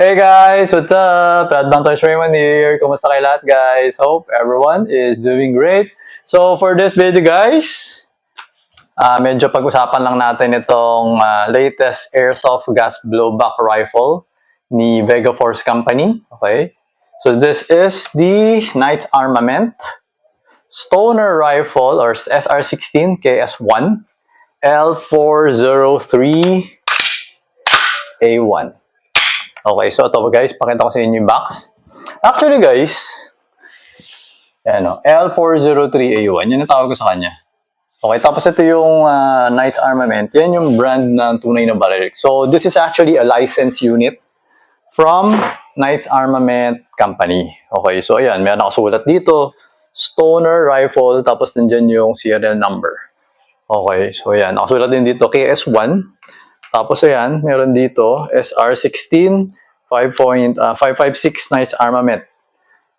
Hey guys, what's up? Advantouch Raymond here. Kumusta kayo lahat guys? Hope everyone is doing great. So for this video guys, medyo pag-usapan lang natin itong latest airsoft gas blowback rifle ni Vega Force Company. Okay? So this is the Knights Armament Stoner Rifle or SR16 KS1 L403A1. Okay, so ito guys, pakita ko sa inyo yung box. Actually guys, yan o, L403A1, yun ang tawag ko sa kanya. Okay, tapos ito yung Knights Armament, yan yung brand ng tunay na baril. So this is actually a licensed unit from Knights Armament Company. Okay, so ayan, meron nakasulat dito, Stoner Rifle, tapos nandyan yung serial number. Okay, so ayan, nakasulat din dito, KS1. Tapos ayan, meron dito, SR16, 5.556 Knights Armament.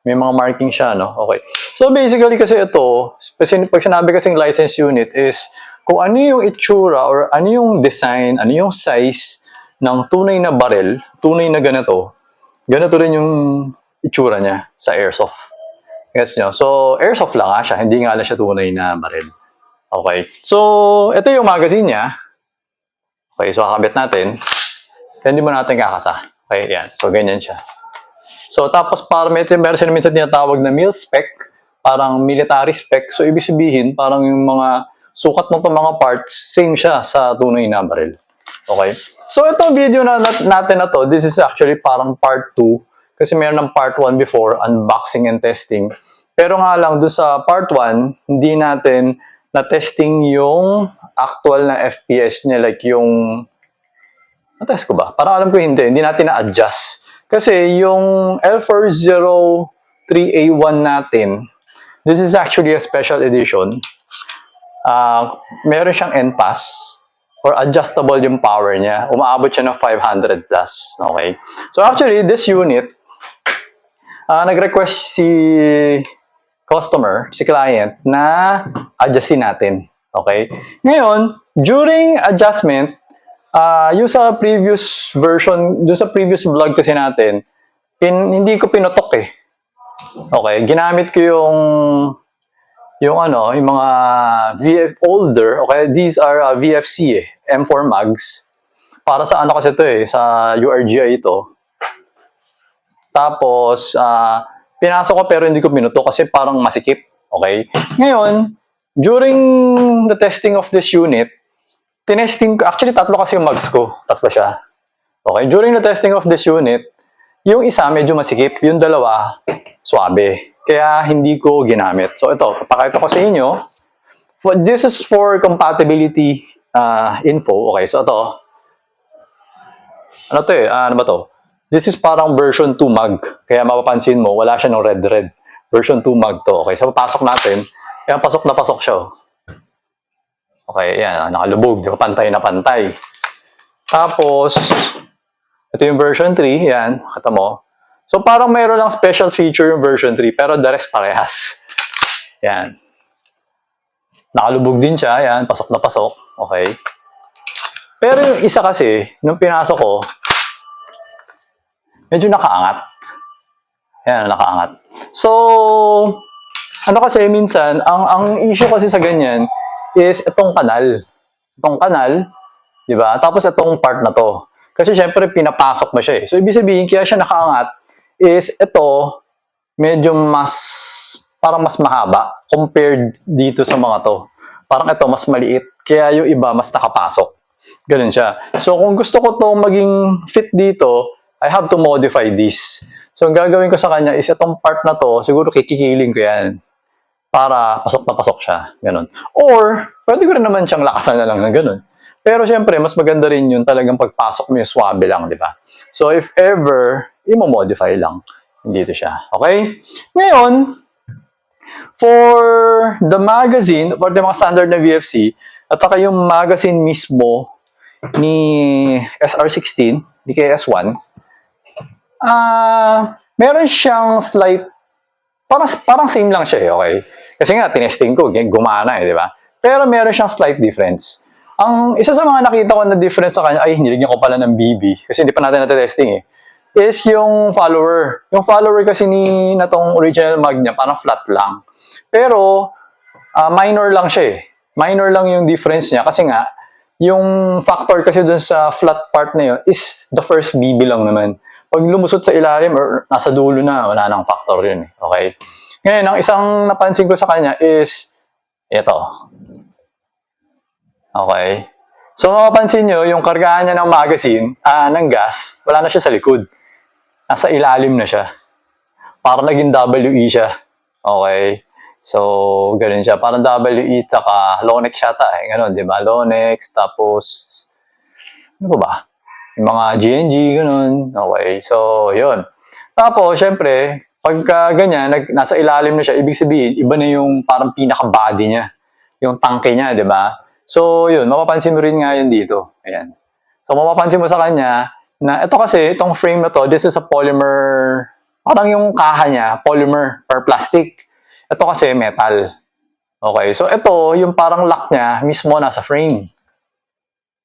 May mga marking siya, no? Okay. So basically kasi ito, pag sinabi kasing license unit is kung ano yung itsura or ano yung design, ano yung size ng tunay na baril, tunay na ganito rin yung itsura niya sa airsoft. Guys nyo? So airsoft lang siya, hindi nga lang siya tunay na baril. Okay. So ito yung magazine niya. Okay, so kakabit natin. Then, hindi mo natin kakasa. Okay, yan. So, ganyan siya. So, tapos, meron siya minsan tinatawag na mil spec. Parang military spec. So, ibig sabihin, parang yung mga sukat ng mga parts, same siya sa tunay na baril. Okay? So, itong video natin na to, this is actually parang part 2. Kasi meron ng part 1 before, unboxing and testing. Pero nga lang, doon sa part 1, hindi natin na-testing yung actual na FPS niya, like yung na-test ko ba? Parang alam ko hindi natin na-adjust. Kasi yung L403A1 natin, this is actually a special edition. Meron siyang NPAS or adjustable yung power niya. Umaabot siya ng 500 plus. Okay? So actually, this unit, nag-request si customer, si client, na adjustin natin. Okay? Ngayon, during adjustment, yung sa previous version, yung sa previous vlog kasi natin, hindi ko pinutok eh. Okay? Ginamit ko yung mga older, okay? These are VFC eh, M4 mags. Para sa ano kasi ito eh, sa URGI ito. Tapos, pinasok ko pero hindi ko pinutok kasi parang masikip. Okay? Ngayon, during the testing of this unit, tinesting ko, actually tatlo kasi yung mags ko. Tatlo siya. Okay? During the testing of this unit, yung isa medyo masikip, yung dalawa, swabe. Kaya hindi ko ginamit. So ito, papakita ko sa inyo. This is for compatibility info. Okay, so ito. Ano to eh? Ano ba to? This is parang version 2 mag. Kaya mapapansin mo, wala siya ng red-red. Version 2 mag to. Okay, so papasok natin. Yan, pasok na pasok siya. Okay, yan. Nakalubog. Di ba? Pantay na pantay. Tapos, ito yung version 3. Yan. Kata mo. So, parang mayroon lang special feature yung version 3. Pero the rest parehas. Yan. Nakalubog din siya. Yan. Pasok na pasok. Okay. Pero yung isa kasi, nung pinasok ko, medyo nakaangat. Yan, nakaangat. So, ano kasi minsan, ang issue kasi sa ganyan is itong kanal. Itong kanal, di ba? Tapos itong part na to. Kasi syempre, pinapasok mo siya eh. So, ibig sabihin, kaya siya nakaangat is ito, medyo parang mas mahaba compared dito sa mga to. Parang ito, mas maliit. Kaya yung iba, mas nakapasok. Ganun siya. So, kung gusto ko to maging fit dito, I have to modify this. So, ang gagawin ko sa kanya is itong part na to, siguro kikikiling ko yan. Para pasok na pasok siya. Ganun. Or, pwede ko rin naman siyang lakasan na lang ng ganun. Pero syempre, mas maganda rin yun talagang pagpasok mo yung swabe lang, di ba? So, if ever, i-modify lang. Dito siya. Okay? Ngayon, for the magazine, for the mga standard na VFC, at saka yung magazine mismo ni SR16, ni KS1, meron siyang slight, parang same lang siya eh, okay? Kasi nga, tinesting ko, gumana eh, di ba? Pero meron siyang slight difference. Ang isa sa mga nakita ko na difference sa kanya, ay, nilagyan ko pala ng BB. Kasi hindi pa natin na-testing eh. is yung follower. Yung follower kasi na tong original mag niya, parang flat lang. Pero, minor lang siya eh. Minor lang yung difference niya kasi nga, yung factor kasi dun sa flat part na yun is the first BB lang naman. Pag lumusot sa ilalim or nasa dulo na, wala nang factor yun eh. Okay? Ngayon, ang isang napansin ko sa kanya is ito. Okay? So, mapapansin nyo, yung kargahan niya ng magazine, ng gas, wala na siya sa likod. Nasa ilalim na siya. Parang naging WE siya. Okay? So, ganun siya. Parang WE tsaka Lonex yata eh. Ganun, di ba? Lonex, tapos, ano ba? Yung mga GNG, ganun. Okay, so, yun. Tapos, syempre, pagka ganyan, nasa ilalim na siya, ibig sabihin, iba na yung parang pinaka-body niya. Yung tangke niya, di ba? So, yun, mapapansin mo rin nga yun dito. Ayan. So, mapapansin mo sa kanya, na ito kasi, itong frame na to, this is a polymer, parang yung kaha niya, polymer or plastic. Ito kasi, metal. Okay, so ito, yung parang lock niya, mismo nasa frame.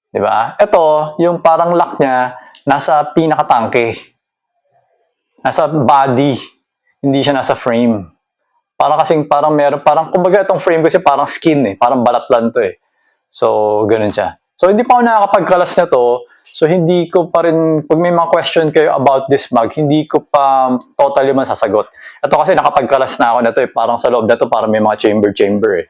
Diba? Ito, yung parang lock niya, nasa pinakatangke. Nasa body. Hindi siya nasa frame. Parang meron, parang, kumbaga itong frame kasi parang skin eh. Parang balat lang to eh. So, ganun siya. So, hindi pa ako nakakapagkalas na to. So, hindi ko pa rin, pag may mga question kayo about this mug, hindi ko pa totally masasagot. Ito kasi nakapagkalas na ako na to eh. Parang sa loob na to, parang may mga chamber eh.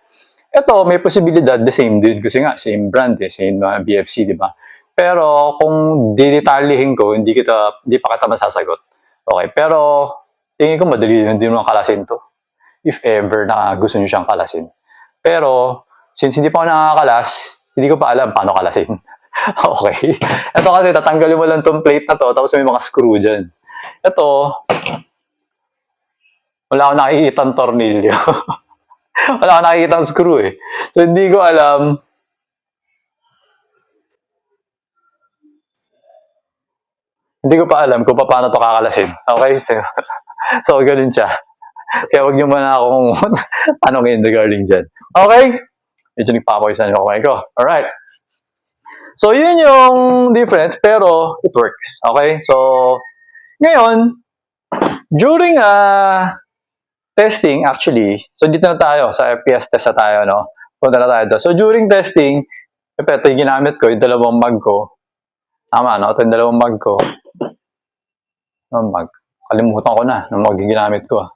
Ito, may posibilidad, the same din. Kasi nga, same brand eh, same BFC, di ba? Pero, kung didetalyihin ko, hindi pa kita masasagot. Okay, pero, tingin ko madali lang din naman kalasin to. If ever na gusto nyo siyang kalasin. Pero, since hindi pa ako nakakalas, hindi ko pa alam paano kalasin. Okay. Ito kasi, tatanggalin mo lang tong plate na to, tapos may mga screw dyan. Ito, wala akong nakikita ng tornilyo. Wala akong nakikita ng screw eh. So, hindi ko alam. Hindi ko pa alam kung paano to kakalasin. Okay? So ganun siya. Kaya huwag niyo muna akong tanongin regarding dyan. Okay? Medyo nagpapawisan yung kamay ko. Alright. So, yun yung difference, pero it works. Okay? So, ngayon, during testing, actually, so dito na tayo, sa FPS test na tayo, no? Punta na tayo doon. So, during testing, ito yung ginamit ko, yung dalawang mug ko. Tama, no? Ito yung dalawang mug ko. Mug. Kalimutan ko na, ng mug yung ginamit ko.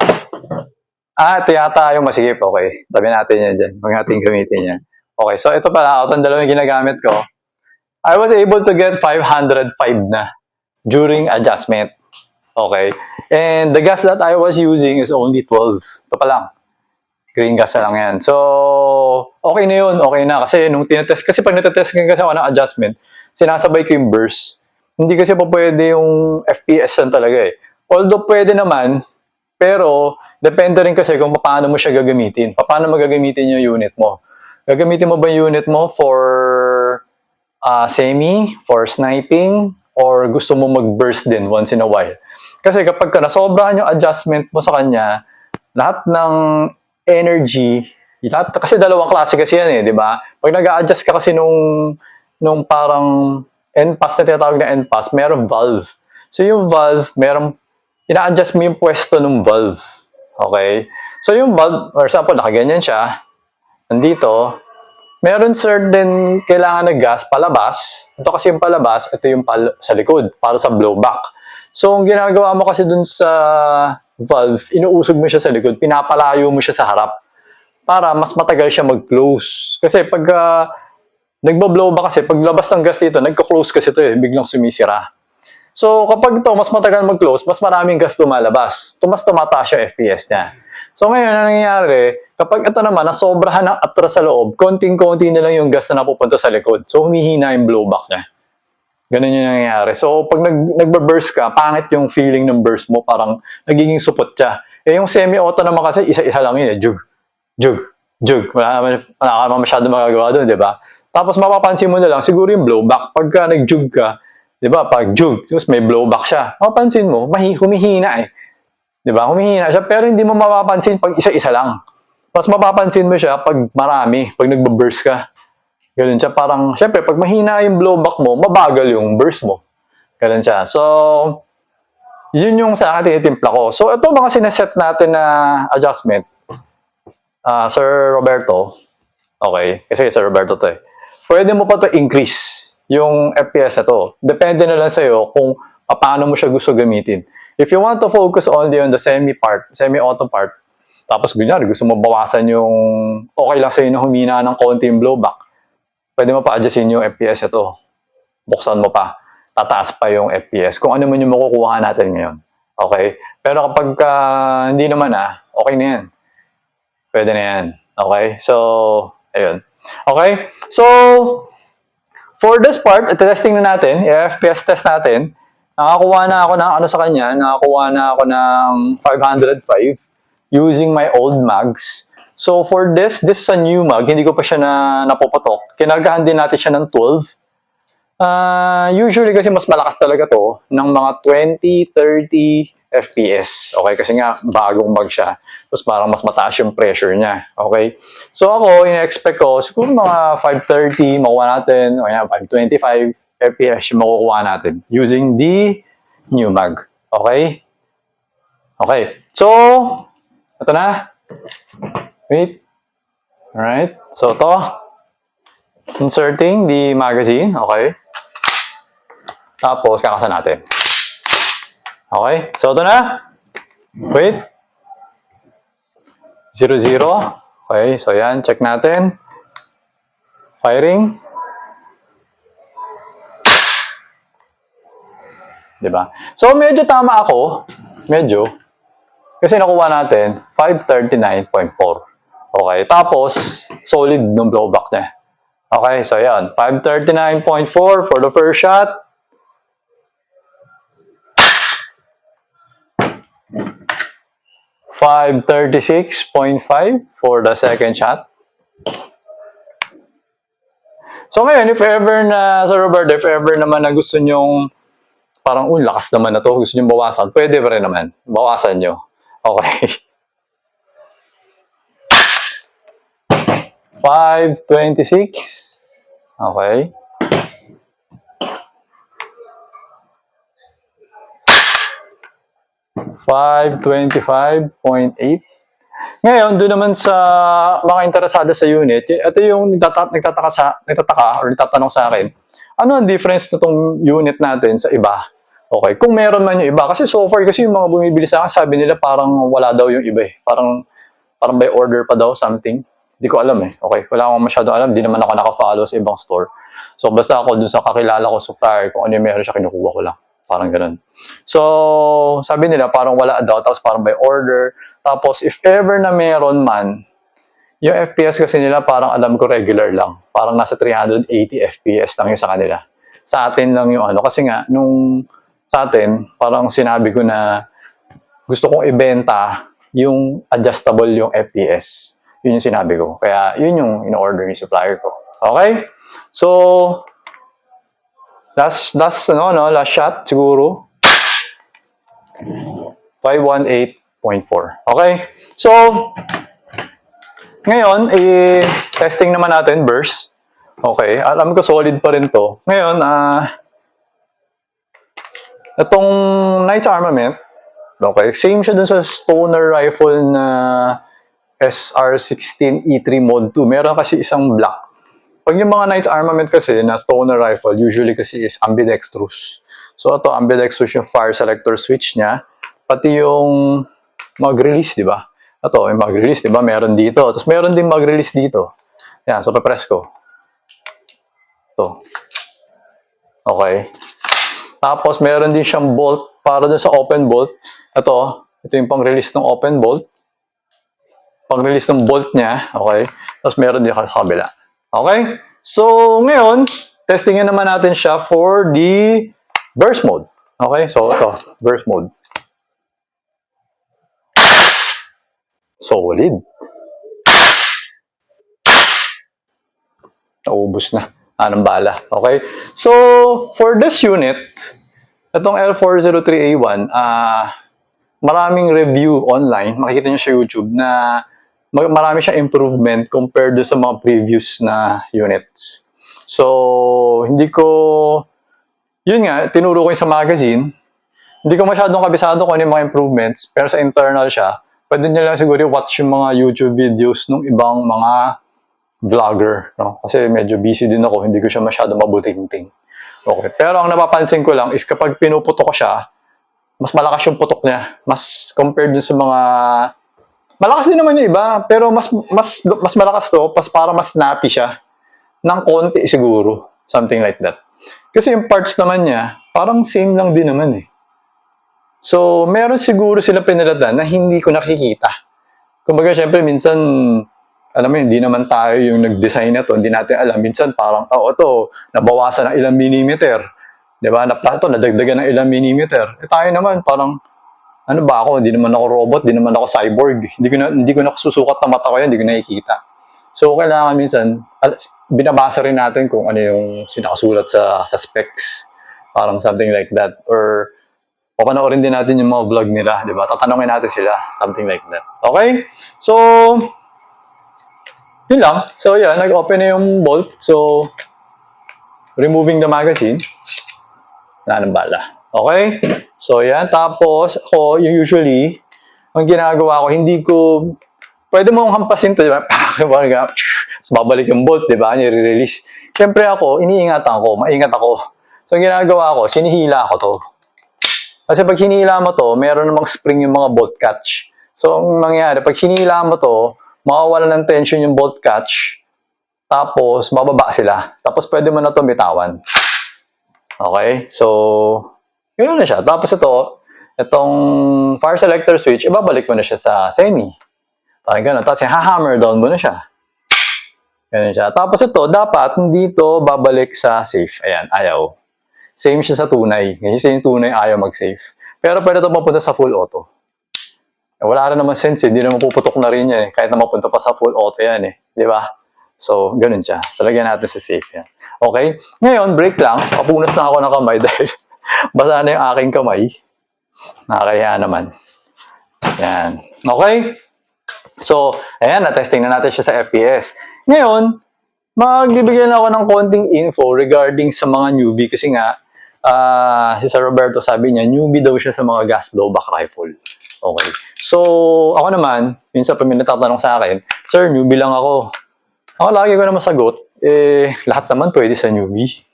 Ito yata yung masigip. Okay. Tabi natin yan dyan. Huwag natin gamitin yan. Okay, so ito pala, ito yung dalawang ginagamit ko. I was able to get 505 na during adjustment. Okay. And the gas that I was using is only 12. Ito pa lang. Green gas na lang yan. So, okay na yun. Okay na. Kasi nung tinetest, kasi pag natetest kasi ako ng adjustment, sinasabay ko yung burst. Hindi kasi pa pwede yung FPS yan talaga eh. Although pwede naman, pero depende rin kasi kung paano mo siya gagamitin. Paano mo gagamitin yung unit mo. Gagamitin mo ba yung unit mo for semi, for sniping, or gusto mo mag-burst din once in a while. Kasi kapag nasobrahan yung adjustment mo sa kanya, lahat ng energy, kasi dalawang klase kasi yan eh, di ba? Pag nag-a-adjust ka kasi nung parang NPAS na tinatawag na NPAS, merong valve. So yung valve, ina-adjust mo yung pwesto ng valve. Okay? So yung valve, for example, nakaganyan siya, nandito, meron certain kailangan na gas palabas. Ito kasi yung palabas, ito yung sa likod, para sa blowback. So, ang ginagawa mo kasi dun sa valve, inuusog mo siya sa likod, pinapalayo mo siya sa harap para mas matagal siya mag-close. Kasi pag nagba-blowback kasi, pag labas ng gas dito, nagka-close kasi ito eh, biglang sumisira. So, kapag ito, mas matagal mag-close, mas maraming gas lumalabas. Tumataas yung FPS niya. So, ngayon, ang nangyayari, kapag ito naman, nasobrahan ng atras sa loob, konting-konti na lang yung gas na napupunta sa likod. So, humihina yung blowback niya. Ganun yung nangyayari. So, pag nagba-burst ka, pangit yung feeling ng burst mo, parang nagiging supot siya. Eh, yung semi-auto naman kasi, isa-isa lang yun eh. Jug, jug, jug. Wala ka naman masyado magagawa doon, di ba? Tapos, mapapansin mo na lang, siguro yung blowback, pagka nag-jug ka, di ba, pag jug, tapos may blowback siya, mapapansin mo, humihina eh. Di ba? Humihina siya, pero hindi mo mapapansin pag isa-isa lang. Mas mapapansin mo siya pag marami, pag nagba-burst ka. Ganun siya. Parang, syempre, pag mahina yung blowback mo, mabagal yung burst mo. Ganun siya. So, Yun yung sa akin tinitimpla ko. So, ito mga sineset natin na adjustment. Sir Roberto, okay, kasi Sir Roberto to eh. Pwede mo pa to increase yung FPS na to. Depende na lang sa'yo kung paano mo siya gusto gamitin. If you want to focus only on the semi-auto part, tapos ganyan, gusto mo bawasan yung okay lang sa'yo na humina ng konti yung blowback, pwede mo pa adjustin yung FPS ito. Buksan mo pa. Tataas pa yung FPS. Kung ano man yung makukuha natin ngayon. Okay? Pero kapag hindi naman okay na yan. Pwede na yan. Okay? So, ayun. Okay? So, for this part, testing na natin, FPS test natin, nakakuha na ako ng sa kanya, nakakuha na ako ng 505 using my old mags. So for this is a new mag, hindi ko pa siya napopotok. Kinargahan din natin siya ng 12. Usually kasi mas malakas talaga to ng mga 20, 30 FPS. Okay, kasi nga bagong mag siya. Tapos parang mas mataas yung pressure niya. Okay? So ako, in-expect ko, siguro mga 530 makuha natin, o yan, 525 FPS yung makukuha natin using the new mag. Okay? Okay. So, ito na. Wait. Alright. So, ito. Inserting the magazine. Okay. Tapos, kakasa natin. Okay. So, ito na. Wait. 0, 0. Okay. So, yan. Check natin. Firing. Diba? So, medyo tama ako. Medyo. Kasi nakuha natin 539.4. Okay. Tapos, solid nung blowback niya. Okay. So, yan. 539.4 for the first shot. 536.5 for the second shot. So ngayon, if ever na, Sir Roberto, if ever naman na gusto nyong parang, lakas naman na to, gusto nyong bawasan, pwede pa rin naman. Bawasan nyo. Okay. 526. Okay. 525.8. Ngayon, doon naman sa mga interesado sa unit, ito yung nagtatanong sa akin, ano ang difference na itong unit natin sa iba? Okay, kung meron man yung iba, kasi so far, kasi yung mga bumibili sa akin, sabi nila parang wala daw yung iba eh. Parang by order pa daw something. Hindi ko alam eh. Okay, wala akong masyadong alam. Hindi naman ako naka-follow sa ibang store. So, basta ako dun sa kakilala ko supplier, kung ano yung meron siya, kinukuha ko lang. Parang ganun. So, sabi nila parang wala daw, tapos parang by order. Tapos, if ever na meron man, yung FPS kasi nila parang alam ko regular lang. Parang nasa 380 FPS lang yung sa kanila. Sa atin lang yung kasi nga, nung sa atin, parang sinabi ko na gusto kong ibenta yung adjustable yung FPS. Yun yung sinabi ko. Kaya, yun yung in-order ni supplier ko. Okay? So, last shot siguro. 518.4. Okay? So, ngayon, testing naman natin, burst. Okay? Alam ko solid pa rin to. Ngayon, itong Knight's Armament, okay, same siya dun sa Stoner rifle na SR16 E3 Mod 2. Meron kasi isang black. Pag yung mga Knight's Armament kasi na Stoner rifle, usually kasi is ambidextrous. So ito, ambidextrous yung fire selector switch niya. Pati yung mag-release, di ba? Ito, yung mag-release, di ba? Meron dito. Tapos meron din mag-release dito. Yan, so papress ko. Ito. Okay. Tapos meron din siyang bolt para dun sa open bolt. Ito yung pang-release ng open bolt. Pang-release ng bolt niya. Okay. Tapos meron din sa kabila. Okay. So, ngayon, testingin naman natin siya for the burst mode. Okay. So, ito. Burst mode. Solid. Naubos na. Anong bala. Okay. So, for this unit, itong L403A1, maraming review online, makikita nyo sa YouTube, na marami siyang improvement compared sa mga previous na units. So, hindi ko, yun nga, tinuro ko yung sa magazine, Hindi ko masyadong kabisado kung ano yung mga improvements, pero sa internal siya, pwede nyo lang siguro watch yung mga YouTube videos ng ibang mga vlogger, no? Kasi medyo busy din ako, hindi ko siya masyado mabuting-ting. Okay. Pero ang napapansin ko lang is kapag pinuputok ko siya, mas malakas yung putok niya. Mas compared dun sa mga... Malakas din naman yung iba, pero mas malakas to, para mas snappy siya. Ng konti siguro. Something like that. Kasi yung parts naman niya, parang same lang din naman eh. So, meron siguro sila pinalatan na hindi ko nakikita. Kumbaga, syempre, minsan, alam mo, hindi naman tayo yung nag-design na to. Hindi natin alam. Minsan, parang, ito, nabawasan ng ilang millimeter. Diba? Ito, nadagdagan ng ilang millimeter. Tayo naman, parang, ano ba ako? Hindi naman ako robot, hindi naman ako cyborg. Hindi ko nasusukat na mata ko yan, hindi ko nakikita. So, kailangan minsan, binabasa rin natin kung ano yung sinakasulat sa specs. Parang something like that. Or, papanoorin din natin yung mga vlog nila, di ba? Tatanungin natin sila, something like that. Okay? So, yun lang. So, yan, nag-open na yung bolt. So, removing the magazine. Wala nang bala. Okay? So, yan. Tapos, ako, yung usually, ang ginagawa ko, hindi ko, pwede mong hampasin to, di ba? Tapos babalik yung bolt, di ba? Nire-release. Siyempre ako, iniingatan ko, maingat ako. So, ang ginagawa ko, sinihila ko to. Kasi pag hinila mo to, meron namang spring yung mga bolt catch. So, ang mangyayari, pag hinila mo to, mawawala ng tension yung bolt catch, tapos bababa sila. Tapos pwede mo na to bitawan. Okay? So, yun na siya. Tapos itong fire selector switch, ibabalik mo na siya sa semi. Parang gano'n. Tapos ha-hammer down mo na siya. Ganun siya. Tapos dapat hindi to babalik sa safe. Ayan, ayaw. Same siya sa tunay. Kasi yung tunay ayaw mag-safe. Pero pwede ito mapunta sa full auto. Wala rin naman sense, hindi naman puputok na rin yan. Kahit na mapunta pa sa full auto yan eh. Di ba? So, ganun siya. So, lagyan natin sa safe yan. Okay? Ngayon, break lang. Papunas na ako ng kamay dahil basa na yung aking kamay. Nakakaya naman. Yan. Okay? So, ayan, na-testing na natin siya sa FPS. Ngayon, magbibigyan ako ng konting info regarding sa mga newbie kasi nga, si Sir Roberto sabi niya, newbie daw siya sa mga gas blowback rifle. Okay. So, ako naman, minsan pa may natatanong sa akin, Sir, newbie lang ako. Ako lagi ko naman sagot, lahat naman pwede sa newbie.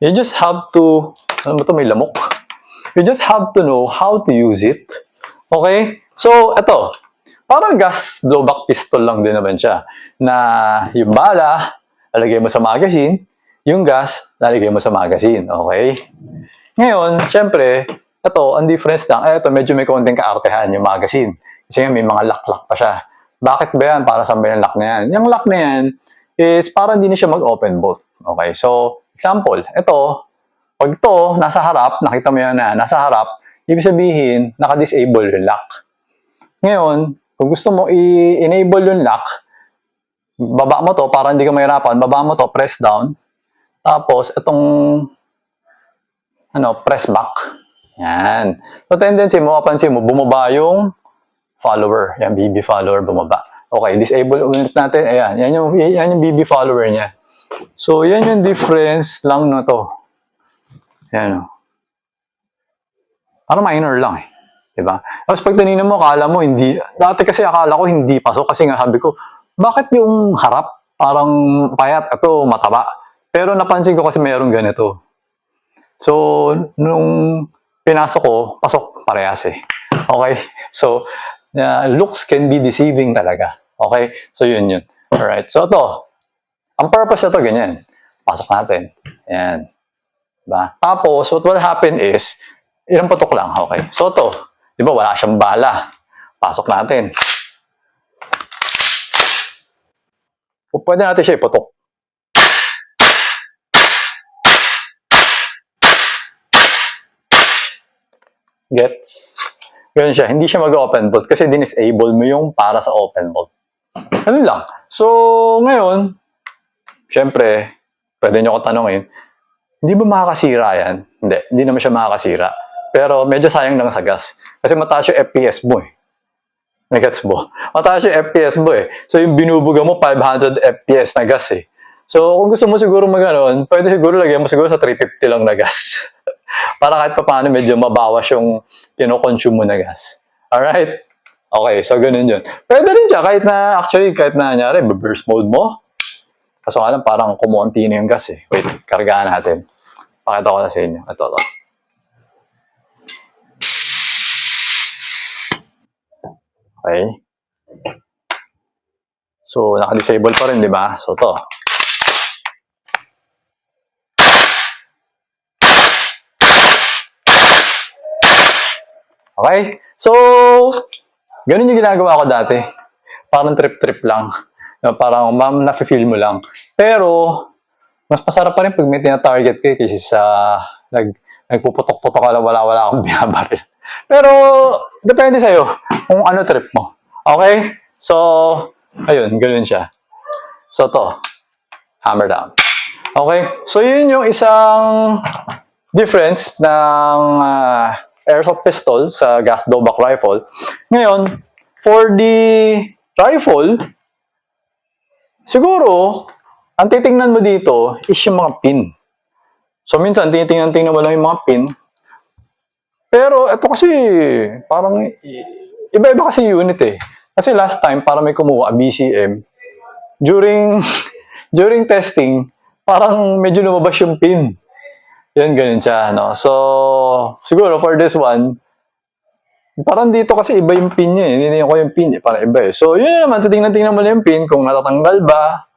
You just have to, ano ba ito, may lamok? You just have to know how to use it. Okay? So, ito, parang gas blowback pistol lang din naman siya. Na yung bala, lalagay mo sa magazine, yung gas, lalagay mo sa magazine. Okay? Ngayon, syempre, ang difference lang, ito medyo may konting kaartehan yung magazine. Kasi nga may mga lock-lock pa siya. Bakit ba yan? Para saan ba yung lock na yan? Yung lock na yan is para hindi na siya mag-open bolt. Okay? So, example, pag nasa harap, nakita mo yan na, nasa harap, ibig sabihin, naka-disable yung lock. Ngayon, kung gusto mo i-enable yung lock, baba mo to para hindi ka mahirapan, baba mo to, press down, tapos press back. Yan. So, tendency mo, kapansin mo, bumaba yung follower. Yan, BB follower, bumaba. Okay, disable ulit natin. Ayan, yan yung BB follower niya. So, yan yung difference lang na to. Yan. Parang minor lang eh. Diba? Tapos pag tinignan mo, akala mo hindi. Dati kasi akala ko hindi pasok kasi nga sabi ko, bakit yung harap parang payat, mataba. Pero napansin ko kasi mayroong ganito. So, nung pinasok ko, pasok parehas eh. Okay? So, looks can be deceiving talaga. Okay? So, yun. Alright. So, ang purpose na ganyan. Pasok natin. Ayan. Diba? Tapos, what will happen is, ilang putok lang. Okay? So, di ba, wala siyang bala. Pasok natin. Pwede natin siya iputok. Gets? Ganun siya. Hindi siya mag-open bolt kasi din-disable mo yung para sa open bolt. Ganun lang. So, ngayon, syempre, pwede nyo ko tanongin, hindi ba makakasira yan? Hindi naman siya makakasira. Pero medyo sayang lang sa gas. Kasi mataas yung FPS mo eh. Nagets mo? Mataas yung FPS mo eh. So yung binubuga mo, 500 FPS na gas eh. So kung gusto mo siguro pwede siguro lagyan mo siguro sa 350 lang na gas. Para kahit pa paano medyo mabawas yung kinokonsume mo na gas. Alright? Okay, so ganun yun. Pwede rin siya kahit na, actually, kahit na nangyari, burst mode mo. Kaso nga lang, parang kumonti na yung gas eh. Wait, kargaan natin. Pakita ko na sa inyo. Ito. Okay. So, naka-disable pa rin, di ba? So, to. Okay? So, ganun yung ginagawa ko dati. Parang trip-trip lang. Parang nafe-feel mo lang. Pero, mas masarap pa rin pag may tina-target ka kaysa sa nagpuputok-putok ka lang wala-wala akong binabaril. Pero, depende sa'yo kung ano trip mo. Okay? So, ayun, ganun siya. So, to. Hammer down. Okay? So, yun yung isang difference ng airsoft pistol sa gas blowback rifle. Ngayon, for the rifle, siguro, ang titingnan mo dito is yung mga pin. So, minsan, tinitingnan mo lang yung mga pin. Pero, ito kasi, parang, iba-iba kasi unit eh. Kasi last time, parang may kumuha, BCM, during testing, parang medyo lumabas yung pin. Yan, ganun siya, no? So, siguro for this one, parang dito kasi iba yung pin niya eh. Hindi ko yung pin eh, parang iba eh. So, yun naman, titingnan mo lang yung pin kung natatanggal ba.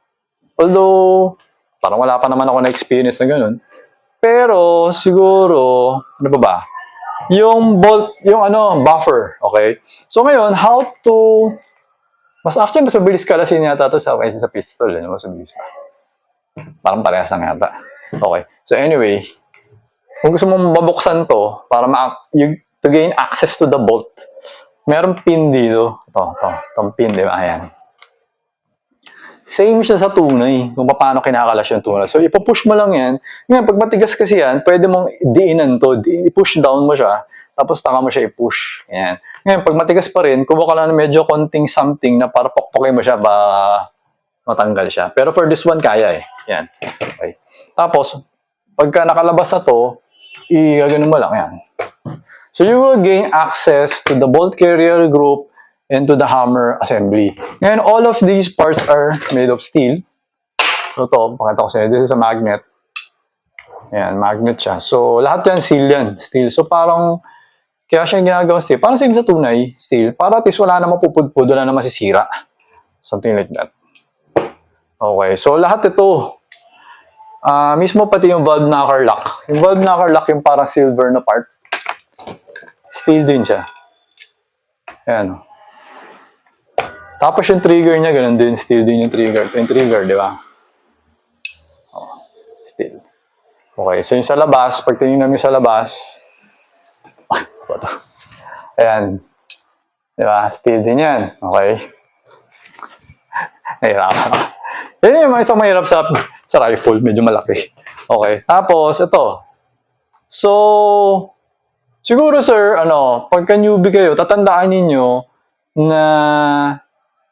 Although, parang wala pa naman ako na-experience na ganun. Pero, siguro, ano ba? Yung bolt, yung buffer, okay? So, ngayon, how to, mas mabilis kalasin yata ito sa pistol, mas mabilis pa. Parang parehas lang yata. Okay. So, anyway, kung gusto mong mabuksan to, para to gain access to the bolt, meron pin dito. Itong pin, di ba? Ayan. Same siya sa tunay, kung paano kinakalas yung tunay. So, ipupush mo lang yan. Ngayon, pag matigas kasi yan, pwede mong diinan to. I-push down mo siya, tapos taka mo siya i-push. Ayan. Ngayon, pag matigas pa rin, kuha ka lang medyo konting something na para pokpokin mo siya ba matanggal siya. Pero for this one, kaya eh. Yan. Okay. Tapos, pagka nakalabas na to, i-gano'n mo lang. Yan. So, you will gain access to the bolt carrier group and to the hammer assembly. Ngayon, all of these parts are made of steel. So, ito, pakita ko sa inyo. This is a magnet. Ayan, magnet siya. So, lahat yan, steel. So, parang, kaya siya ginagawa steel. Parang same sa tunay, steel. Para at least wala na mapupudpud, wala na masisira. Something like that. Okay, so lahat ito, mismo pati yung valve knocker lock. Yung valve knocker lock, yung parang silver na part, steel din siya. Ayan. Tapos yung trigger niya, ganun din, steel din yung trigger. Ito yung trigger, di ba? Oh, steel. Okay, so yung sa labas, pag tinignan mo sa labas, ayan. Di ba? Steel din yan. Okay. Nahirapan ako. Yan yung isang mahirap sa rifle. Medyo malaki. Okay. Tapos, ito. So, siguro sir, pagka newbie kayo, tatandaan ninyo na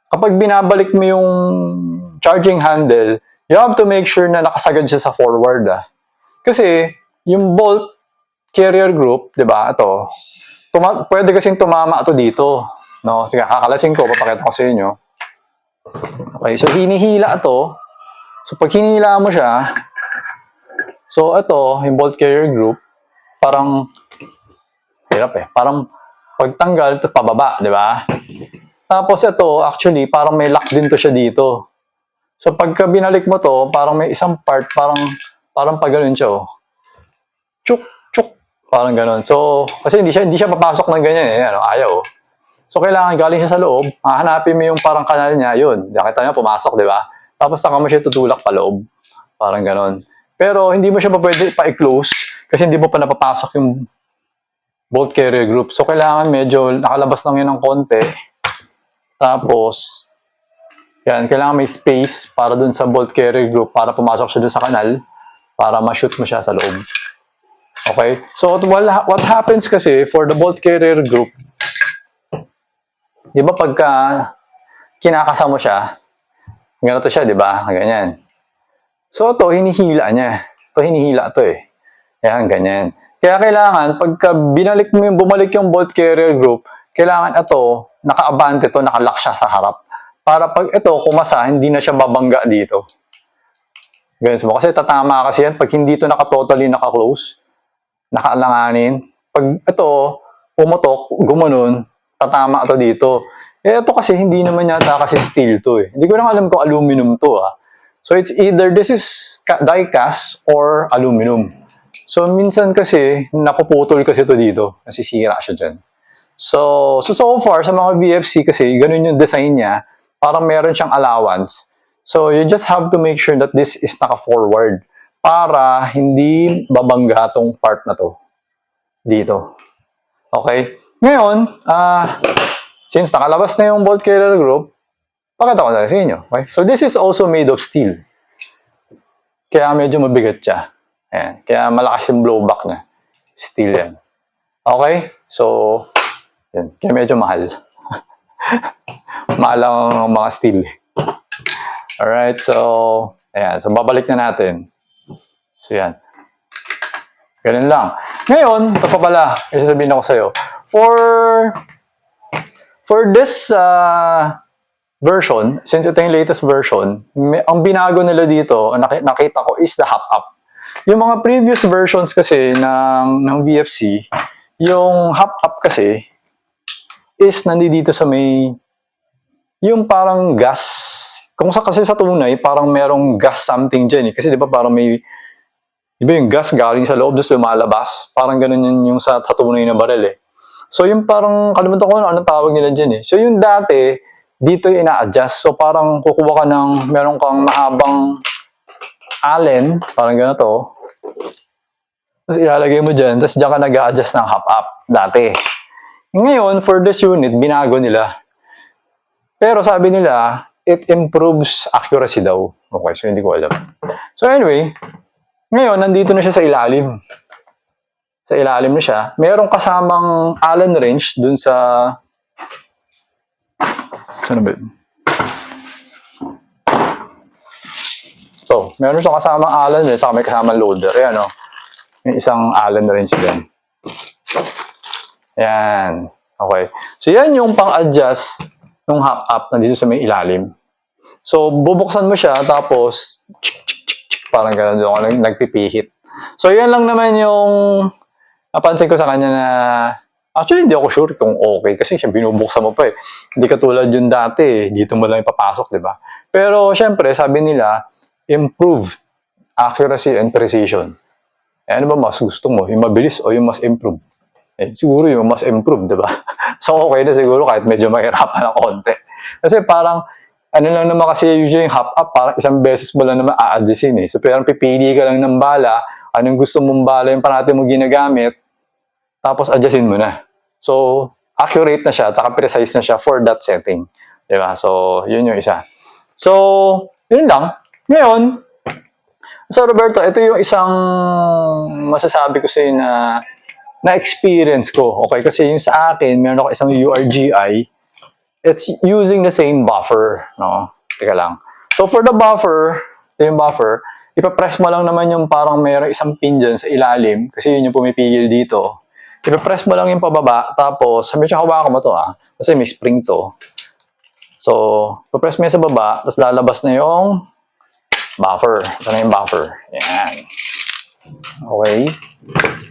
kapag binabalik mo yung charging handle, you have to make sure na nakasagad siya sa forward. Kasi, yung bolt carrier group, di ba, ito, pwede kasing tumama ito dito. No? Sige, kakalasin ko, papakita ko sa inyo. Okay, so hinihila ito. So, pag hinihila mo siya, so ito, yung bolt carrier group, parang, hirap eh, parang pagtanggal, ito pababa, di ba? Tapos ito, actually, parang may lock din to siya dito. So, pagka binalik mo to, parang may isang part, parang pag ganun siya, oh. Chuk, chuk, parang ganun. So, kasi hindi siya papasok ng ganyan eh, ayaw. So, kailangan galing siya sa loob, hahanapin mo yung parang kanal niya, yun. Nakita niya, pumasok, di ba? Tapos, saka mo siya tutulak pa loob. Parang ganun. Pero, hindi mo siya pwede pa-close kasi hindi mo pa napapasok yung bolt carrier group. So, kailangan medyo nakalabas lang yun ng konti. Tapos, yan, kailangan may space para dun sa bolt carrier group para pumasok siya dun sa kanal para ma-shoot mo siya sa loob. Okay? So, what happens kasi for the bolt carrier group, di ba pagka kinakasa mo siya, ganito siya, di ba? Ganyan. So, ito, hinihila niya. Ito, hinihila ito eh. Yan, ganyan. Kaya kailangan, pagka bumalik yung bolt carrier group, kailangan ito, naka-abante to, nakalock siya sa harap. Para pag ito, kumasa, hindi na siya babangga dito. Ganun mo. Kasi tatama kasi yan, pag hindi ito naka-totally naka-close, nakaalanganin. Pag ito, pumutok, gumanon, tatama ito dito. Ito kasi hindi naman yata kasi steel to eh. Hindi ko lang alam kung aluminum to ah. So it's either this is die cast or aluminum. So minsan kasi napuputol kasi ito dito, nasisira siya dyan. So far sa mga VFC kasi ganun yung design niya, parang meron siyang allowance. So you just have to make sure that this is naka-forward para hindi babangga tong part na to dito. Okay? Ngayon, since nakalabas na yung bolt carrier group, pakita ko na sa inyo. Okay? So this is also made of steel. Kaya medyo mabigat siya. Ayan. Kaya malakas yung blowback niya. Steel yan. Okay? So, yan. Kaya medyo mahal. Mahal ang mga steel. Alright, so, ayan. So, babalik na natin. So, yan. Ganun lang. Ngayon, ito pa pala. May sasabihin ako sa'yo. For this version, since ito yung latest version, ang binago nila dito, nakita ko, is the hop-up. Yung mga previous versions kasi ng VFC, yung hop-up kasi is nandito sa may yung parang gas. Kung kasi sa tunay, parang merong gas something dyan eh. Kasi di ba parang may di ba yung gas galing sa loob, doon lumalabas. Parang ganun yung sa tunay na baril eh. So yung parang, kalimutan ko anong tawag nila dyan eh. So yung dati, dito yung ina-adjust. So parang kukuha ka ng, meron kang mahabang allen, parang ganito. Tapos ilalagay mo dyan, tapos dyan ka nag-a-adjust ng hop-up dati. Ngayon, for this unit, binago nila. Pero sabi nila, it improves accuracy daw. Okay, so hindi ko alam. So anyway, ngayon, nandito na siya sa ilalim. Sa ilalim na siya. Merong kasamang Allen wrench dun sa... Saan ba yun? So, meron siyang kasamang Allen wrench, saka may kasamang loader. Ayan o. May isang Allen wrench din. Ayan. Okay. So, yan yung pang-adjust ng hop-up nandito sa may ilalim. So, bubuksan mo siya, tapos parang gano'n doon, nagpipihit. So, yan lang naman yung napansin ko sa kanya na actually, hindi ako sure kung okay kasi siya binubuksan mo pa eh. Hindi katulad yung dati, dito mo lang ipapasok, di ba? Pero, syempre, sabi nila, improved accuracy and precision. Eh, ano ba mas gusto mo? Yung mabilis o yung mas improve? Eh, siguro yung mas improve, di ba? So, okay na siguro kahit medyo mahirapan ng konti. Kasi parang, ano lang naman kasi usually yung hop-up, parang isang beses mo lang naman a-adjustin eh. So, parang pipili ka lang ng bala, anong gusto mong bala yung parati mo ginagamit, tapos adjustin mo na. So, accurate na siya, tsaka precise na siya for that setting. Diba? So, yun yung isa. So, yun lang. Ngayon, so Roberto, ito yung isang masasabi ko sa'yo na experience ko. Okay? Kasi yung sa akin, meron ako isang URGI, it's using the same buffer, no? Teka lang. So, for the buffer, yung buffer, ipapress mo lang naman yung parang mayroong isang pin dyan sa ilalim, kasi yun yung pumipigil dito. Ipapress mo lang yung pababa, tapos, sabi siya, hawakan mo to, kasi may spring to. So, ipapress mo yung sa baba, tapos lalabas na yung buffer. Ito na yung buffer. Yan. Okay.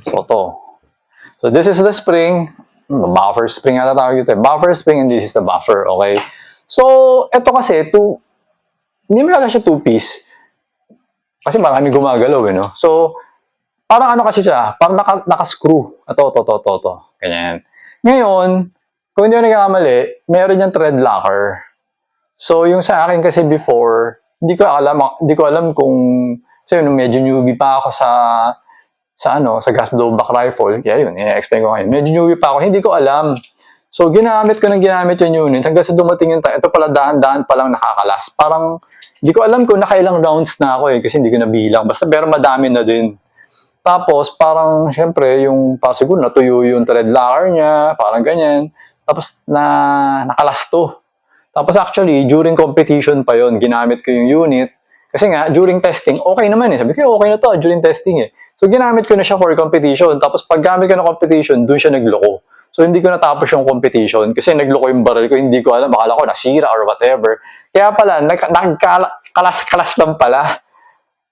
So, to. So, this is the spring. Buffer spring ata tawag ito. Buffer spring and this is the buffer. Okay? So, ito kasi, hindi mo siya two-piece. Kasi marami gumagalaw eh, no? So, parang ano kasi siya, parang naka-screw. Ito. Ganyan. Ngayon, kung hindi ko nagkakamali, meron niyang thread locker. So, yung sa akin kasi before, hindi ko alam kung, kasi nung medyo newbie pa ako sa gas blowback rifle, kaya yun, i-explain ko ngayon. Medyo newbie pa ako, hindi ko alam. So, ginamit yung unit, hanggang sa dumating yung time, ito pala daan-daan palang nakakalas. Parang, hindi ko alam kung nakailang rounds na ako kasi hindi ko nabilang. Basta, pero madami na din. Tapos, parang, syempre, siguro natuyo yung thread locker niya, parang ganyan. Tapos, nakalas to. Tapos, actually, during competition pa yon ginamit ko yung unit. Kasi nga, during testing, okay naman eh. Sabi ko, okay na to during testing eh. So, ginamit ko na siya for competition. Tapos, pag gamit ko ng competition, dun siya nagloko. So, hindi ko natapos yung competition kasi nagloko yung baril ko. Hindi ko alam. Akala ko nasira or whatever. Kaya pala, nagkalas-kalas lang pala.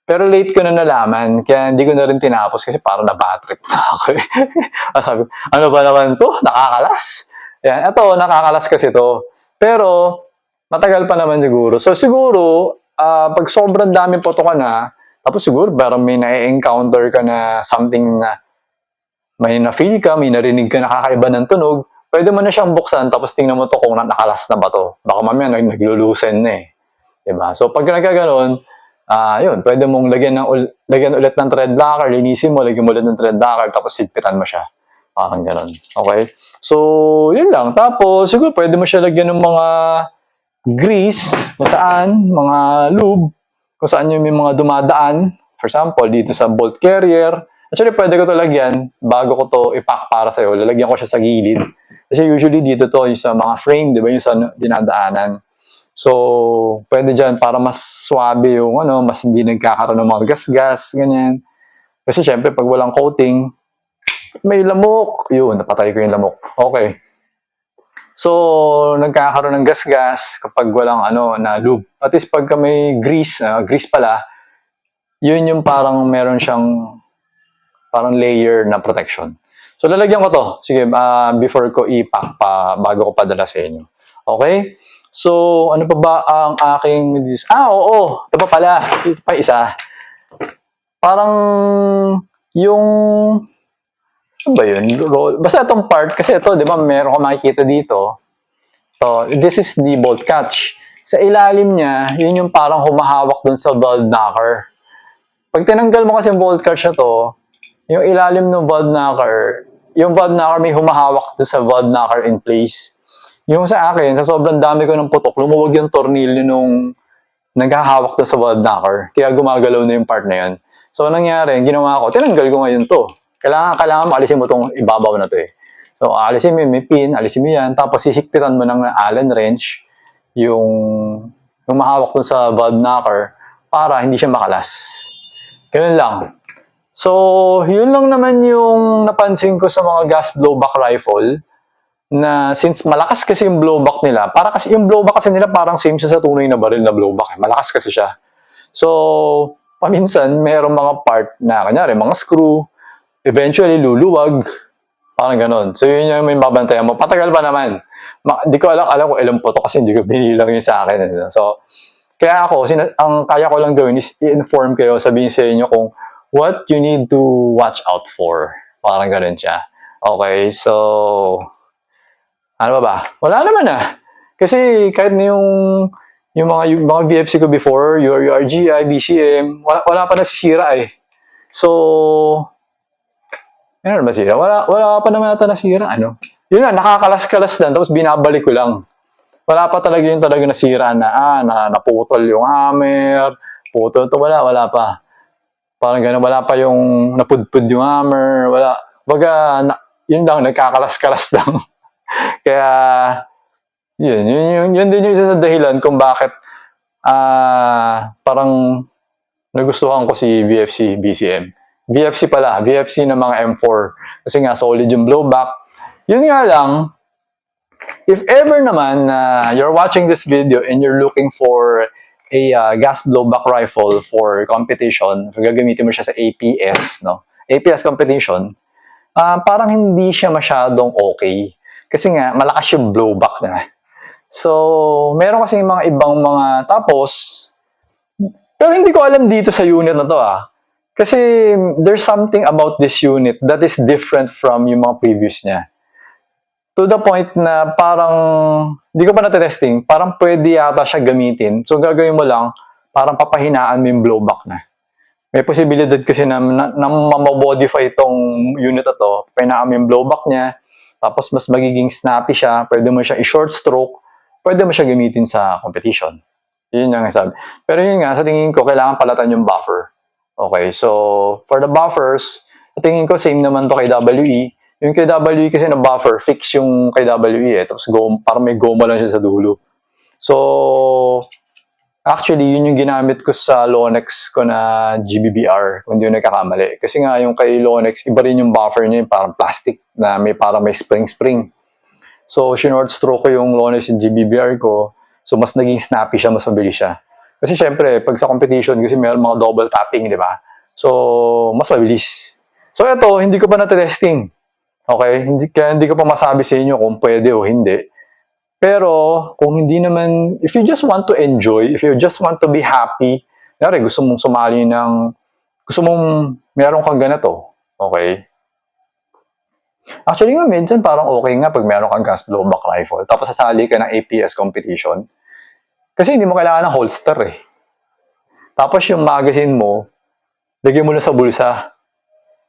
Pero late ko na nalaman, kaya hindi ko na rin tinapos kasi parang na-bad trip na ako eh. Sabi, ano ba naman to? Nakakalas? Yan, ito, nakakalas kasi to. Pero, matagal pa naman siguro. So siguro, pag sobrang daming puto ka na, tapos siguro parang may na-encounter ka na something na may na-feel ka, may narinig ka nakakaiba ng tunog, pwede mo na siyang buksan tapos tingnan mo to kung nakalas na ba to. Baka mamaya naglulusen na eh. Diba? So pag nagkaganon, yun, pwede mong lagyan ulit ng thread locker, linisin mo, lagyan mo ulit ng thread locker, tapos sigpitan mo siya. Parang ganon. Okay? So, yun lang. Tapos, siguro pwede mo siya lagyan ng mga grease, kung saan, mga lube, kung saan yung may mga dumadaan. For example, dito sa bolt carrier. Actually, pwede ko to lagyan bago ko to ipack para sa'yo. Lalagyan ko siya sa gilid. Kasi usually dito to, yung sa mga frame, di ba, yung sa dinadaanan. So, pwede dyan para mas swabe yung mas hindi nagkakaroon ng mga gas-gas, ganyan. Kasi syempre, pag walang coating, may lamok. Yun, napatay ko yung lamok. Okay. So, nagkakaroon ng gas-gas kapag walang na lube. At least pagka may grease, grease pala, yun yung parang meron siyang parang layer na protection. So, lalagyan ko to. Sige, before ko ipack pa, bago ko padala sa inyo. Okay? So, ano pa ba ang aking... oo! Ito pa pala. Isa pa isa. Parang yung... Ano ba yun? Basta itong part, kasi ito, di ba, meron ko makikita dito. So, this is the bolt catch. Sa ilalim niya, yun yung parang humahawak dun sa valve knocker. Pag tinanggal mo kasi yung bolt catch na to, yung ilalim ng valve knocker, yung valve knocker may humahawak dun sa valve knocker in place. Yung sa akin, sa sobrang dami ko ng putok, lumuwag yung tornilyo nung naghahawak dun sa valve knocker. Kaya gumagalaw na yung part na yun. So, nangyari, ginawa ko, tinanggal ko ngayon to. Kailangan mo alisin mo itong ibabaw na to eh. So, alisin mo yung may pin, alisin mo yan, tapos sihigpitan mo ng Allen wrench yung mahawak dun sa valve knocker para hindi siya makalas. Ganun lang. So, yun lang naman yung napansin ko sa mga gas blowback rifle na since malakas kasi yung blowback nila, para kasi yung blowback kasi nila parang same siya sa tunay na baril na blowback. Malakas kasi siya. So, paminsan, merong mga part na, kanyari, mga screw, eventually luluwag, parang ganon. So, yun yung may babantayan mo. Patagal pa naman. Di ko alam kung ilang po to kasi hindi ko binilang yun sa akin. So, kaya ako, ang kaya ko lang gawin is i-inform kayo, sabihin sa inyo kung what you need to watch out for. Parang ganon siya. Okay, so, ano ba? Wala naman Kasi kahit na yung mga VFC ko before, URGI, BCM, wala pa nasisira eh. So, ano ba sira? Wala pa naman ata nasira. Yun lang, nakakalas-kalas lang, tapos binabalik ko lang. Wala pa talaga yung talaga nasira na naputol yung hammer, putol to, wala pa. Parang gano'n, wala pa yung napudpud yung hammer, wala. Baga, yun lang, nagkakalas-kalas lang. Kaya, yun din yung isa sa dahilan kung bakit parang nagustuhan ko si VFC BCM. VFC pala, VFC ng mga M4. Kasi nga, solid yung blowback. Yun nga lang, if ever naman you're watching this video and you're looking for a gas blowback rifle for competition, gagamitin mo siya sa APS, no? APS competition, parang hindi siya masyadong okay. Kasi nga, malakas yung blowback na. So, meron kasi mga ibang mga tapos, pero hindi ko alam dito sa unit na to Kasi there's something about this unit that is different from yung mga previous niya. To the point na parang, hindi ko pa na-testing, parang pwede yata siya gamitin. So gagawin mo lang, parang papahinaan mo yung blowback na. May posibilidad kasi na mamodify itong unit na to, pahinaan mo yung blowback niya, tapos mas magiging snappy siya, pwede mo siya i-short stroke, pwede mo siya gamitin sa competition. Yun yung sabi. Pero yun nga, sa tingin ko, kailangan palatan yung buffer. Okay, so for the buffers, tingin ko same naman to kay WE. Yung kay WE kasi na buffer, fix yung kay WE tapos parang may goma lang siya sa dulo. So, Actually, yun yung ginamit ko sa Lonex ko na GBBR, kung hindi yung nagkakamali. Kasi nga, yung kay Lonex, iba rin yung buffer niya, yung parang plastic na parang may spring-spring. So, shinort stroke ko yung Lonex yung GBBR ko. So, mas naging snappy siya, mas mabilis siya. Kasi syempre, pag sa competition, kasi mayroon mga double tapping, di ba? So, mas mabilis. So, ito, hindi ko pa na-testing. Okay? Kaya hindi ko pa masabi sa inyo kung pwede o hindi. Pero, kung hindi naman, if you just want to enjoy, if you just want to be happy, nari, gusto mong sumali ng, gusto mong meron kang ganito, okay? Actually nga, minsan parang okay nga pag meron kang gas blowback rifle, tapos sasali ka ng APS competition, kasi hindi mo kailangan ng holster eh. Tapos yung magazine mo, lagyan mo na sa bulsa.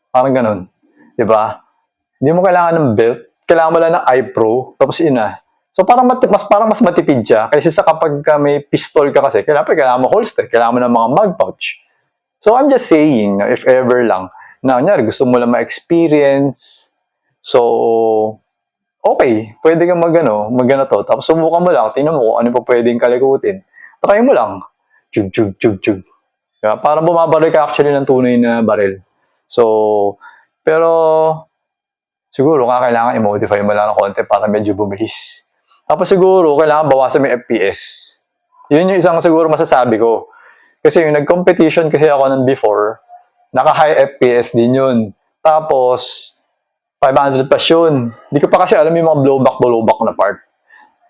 Parang ganun. Diba? Hindi mo kailangan ng belt, kailangan mo lang ng iPro, tapos ina. So parang mas matipid siya kasi sa kapag may pistol ka kasi kailangan mo holster, kailangan mo ng mga mag pouch. So I'm just saying na if ever lang na kunyari gusto mo lang ma-experience, so okay, pwede kang magano to, tapos subukan mo lang, tingnan mo kung ano pa pwedeng kalikutin. Try mo lang. Chug chug chug chug. Diba? Parang bumabaril ka actually ng tunay na baril. So, pero siguro kailangan i-modify mo lang ng konti para medyo bumilis. Tapos siguro, kailangan bawasan mo yung FPS. Yun yung isang siguro masasabi ko. Kasi yung nag-competition kasi ako nun before, naka-high FPS din yun. Tapos, 500 pa yun. Hindi ko pa kasi alam yung mga blowback na part.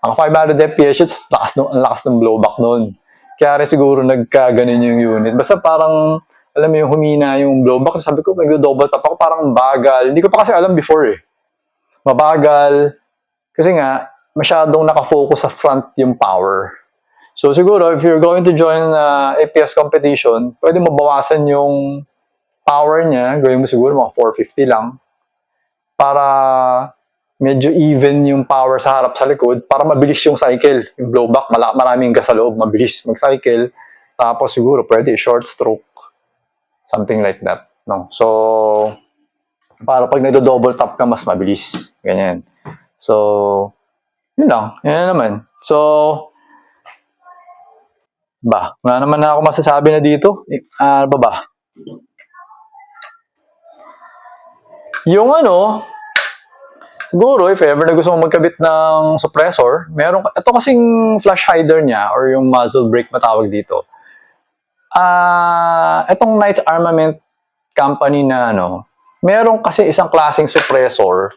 Ang 500 FPS, ang lakas ng blowback nun. Kaya rin siguro nagkaganin yung unit. Basta parang, alam mo yung humina yung blowback. Sabi ko, mag-double tap ako, parang bagal. Hindi ko pa kasi alam before eh. Mabagal. Kasi nga, masyadong nakafocus sa front yung power. So siguro, if you're going to join APS competition, pwede mo bawasan yung power niya. Gawin mo siguro mga 450 lang. Para medyo even yung power sa harap sa likod. Para mabilis yung cycle. Yung blowback, maraming gas sa loob. Mabilis mag-cycle. Tapos siguro, pwede short stroke. Something like that. No? So, para pag nagdo-double tap ka, mas mabilis. Ganyan. So, yun lang. Yun naman. So, wala naman na ako masasabi na dito. Ano ba? Yung siguro, if ever na gusto mo magkabit ng suppressor, ito kasing flash hider niya, or yung muzzle brake matawag dito. Itong Knights Armament company na meron kasi isang klaseng suppressor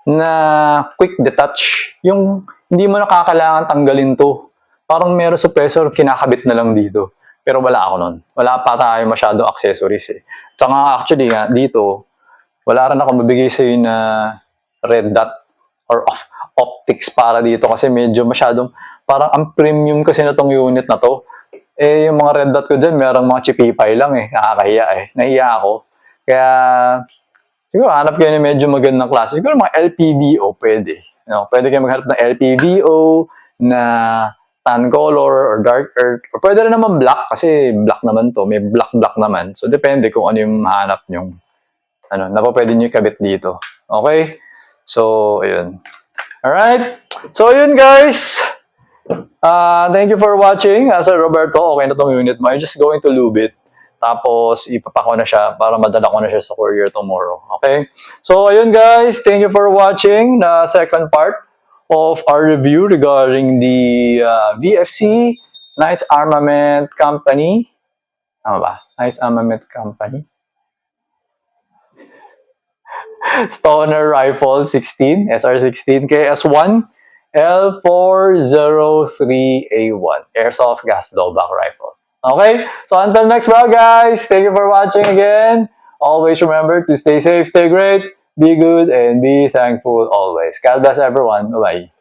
na quick detach. Yung hindi mo nakakailangan tanggalin to. Parang meron suppressor, kinakabit na lang dito. Pero wala ako nun. Wala pa tayo masyadong accessories eh. Tsaka actually nga, dito, wala rin ako mabigay sa'yo na red dot or optics para dito kasi medyo masyadong, parang ang premium kasi na tong unit na to. Eh, yung mga red dot ko dyan, merong mga chipipay lang eh. Nakakahiya eh. Nahiya ako. Kaya, siguro hanap kayo ng medyo magandang klase. Siguro mga LPVO pwede. Pwede kayo maghanap ng LPVO na tan color or dark earth. Or pwede rin naman black kasi black naman to. May black naman. So, depende kung ano yung hanap nyo. Na pwede nyo ikabit dito. Okay? So, ayun. Alright? So, ayun guys. Thank you for watching. Sir Roberto, okay na tong unit mo. I'm just going to lube it. Tapos, ipapako na siya para madala ko na siya sa courier tomorrow. Okay? So, ayun guys. Thank you for watching the second part of our review regarding the VFC Knights Armament Company. Tama ba? Knights Armament Company. Stoner Rifle 16, SR16, KS1, L403A1, Airsoft Gas Blowback Rifle. Okay? So until next vlog, guys, thank you for watching again. Always remember to stay safe, stay great, be good, and be thankful always. God bless everyone. Bye-bye.